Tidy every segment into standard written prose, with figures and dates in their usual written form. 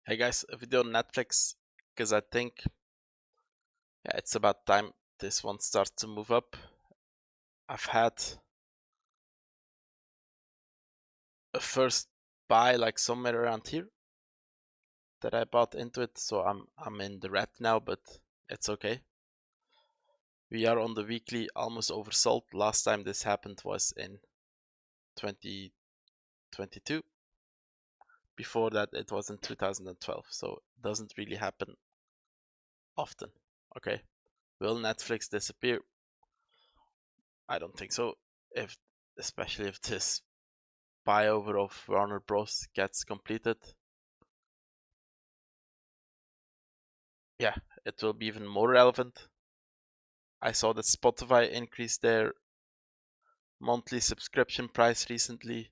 Hey guys, a video on Netflix because I think it's about time this one starts to move up. I've had a first buy like somewhere around here that I bought into it, so I'm in the red now, but it's okay. We are on the weekly almost oversold. Last time this happened was in 2022. Before that it was in 2012, so it doesn't really happen often. Okay. Will Netflix disappear? I don't think so. Especially if this buyover of Warner Bros. Gets completed, yeah, it will be even more relevant. I saw that Spotify increased their monthly subscription price recently.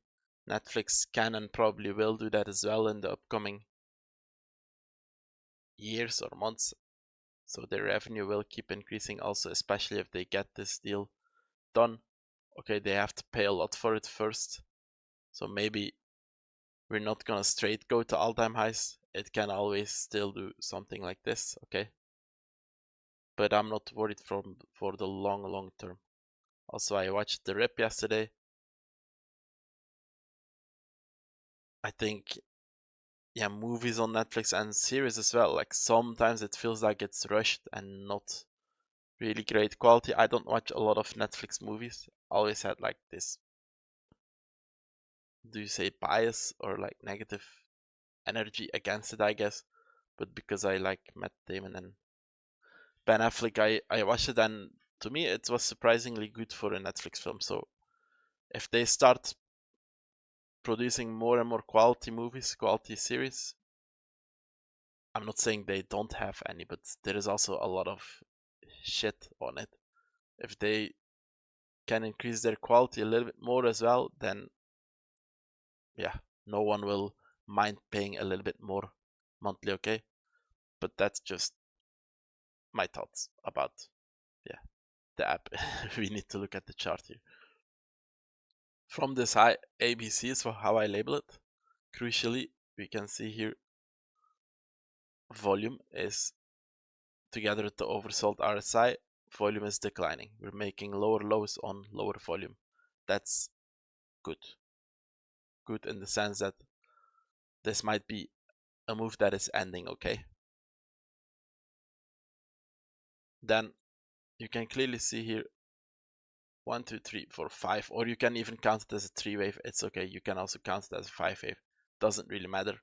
Netflix can and probably will do that as well in the upcoming years or months. So their revenue will keep increasing also, especially if they get this deal done. Okay, they have to pay a lot for it first. So maybe we're not gonna straight go to all-time highs. It can always still do something like this, okay? But I'm not worried for the long term. Also, I watched The Rip yesterday. I think, yeah, movies on Netflix and series as well. Like sometimes it feels like it's rushed and not really great quality. I don't watch a lot of Netflix movies. Always had like this, do you say bias or like negative energy against it, I guess. But because I like Matt Damon and Ben Affleck, I watched it, and to me it was surprisingly good for a Netflix film. So if they start producing more and more quality movies, quality series, I'm not saying they don't have any, but there is also a lot of shit on it. If they can increase their quality a little bit more as well, then yeah, no one will mind paying a little bit more monthly, okay? But that's just my thoughts about, yeah, the app. We need to look at the chart here. From this high, ABC is how I label it. Crucially, we can see here volume is together with the oversold RSI, volume is declining. We're making lower lows on lower volume. That's good. Good in the sense that this might be a move that is ending, okay? Then you can clearly see here 1, 2, 3, 4, 5, or you can even count it as a 3 wave. It's okay. You can also count it as a 5 wave. Doesn't really matter.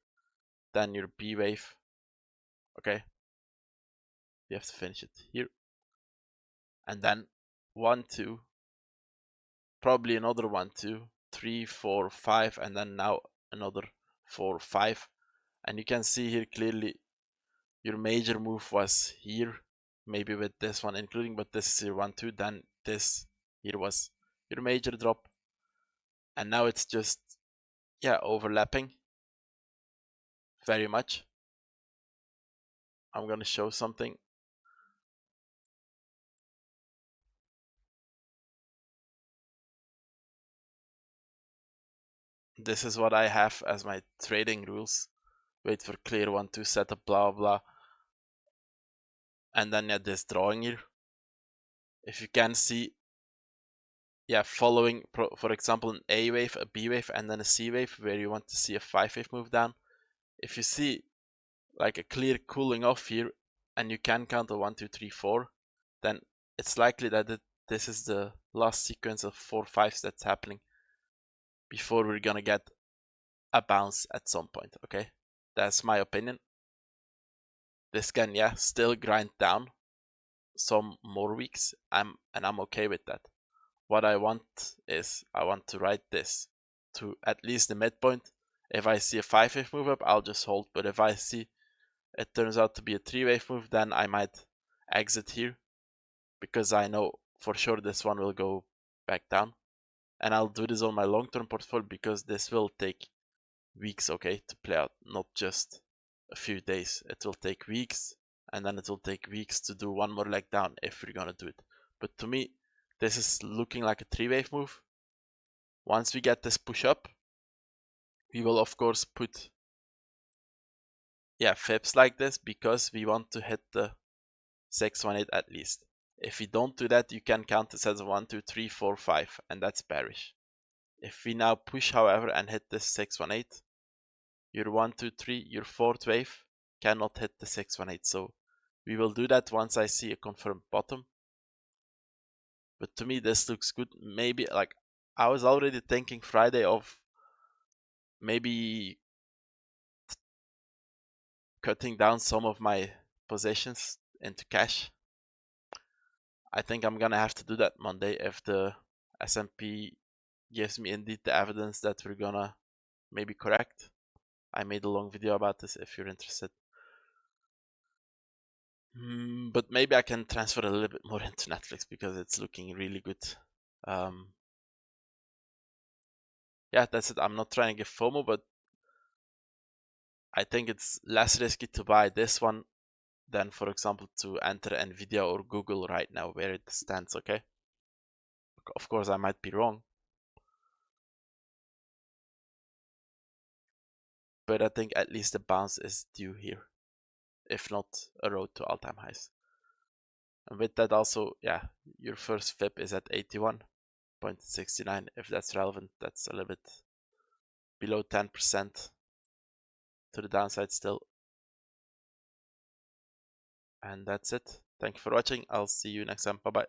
Then your B wave, okay? You have to finish it here. And then 1, 2, probably another 1, 2, 3, 4, 5, and then now another 4, 5. And you can see here clearly your major move was here, maybe with this one including, but this is your 1, 2, then this here was your major drop. And now it's just, yeah, overlapping very much. I'm gonna show something. This is what I have as my trading rules. Wait for clear 1, 2, setup, blah, blah. And then this drawing here. If you can see, yeah, following, for example, an A wave, a B wave, and then a C wave, where you want to see a 5 wave move down. If you see like a clear cooling off here, and you can count a 1, 2, 3, 4, then it's likely that this is the last sequence of 4 5s that's happening before we're gonna get a bounce at some point, okay? That's my opinion. This can, yeah, still grind down some more weeks, and I'm okay with that. What I want is I want to ride this to at least the midpoint. If I see a 5 wave move up, I'll just hold. But if I see it turns out to be a 3 wave move, then I might exit here because I know for sure this one will go back down. And I'll do this on my long-term portfolio because this will take weeks, okay, to play out, not just a few days. It will take weeks, and then it will take weeks to do one more leg down if we're gonna do it. But to me, this is looking like a 3 wave move. Once we get this push up, we will of course put yeah, fibs like this because we want to hit the 618 at least. If we don't do that, you can count this as 1, 2, 3, 4, 5, and that's bearish. If we now push, however, and hit this 618, your 1, 2, 3, your fourth wave cannot hit the 618. So we will do that once I see a confirmed bottom. But to me, this looks good. Maybe, like, I was already thinking Friday of maybe cutting down some of my positions into cash. I think I'm gonna have to do that Monday if the S&P gives me indeed the evidence that we're gonna maybe correct. I made a long video about this if you're interested. But maybe I can transfer a little bit more into Netflix because it's looking really good. Yeah, that's it. I'm not trying to give FOMO, but I think it's less risky to buy this one than, for example, to enter Nvidia or Google right now where it stands, okay? Of course, I might be wrong. But I think at least a bounce is due here, if not a road to all-time highs. And with that also, yeah, your first fib is at 81.69. If that's relevant, that's a little bit below 10% to the downside still. And that's it. Thank you for watching. I'll see you next time. Bye-bye.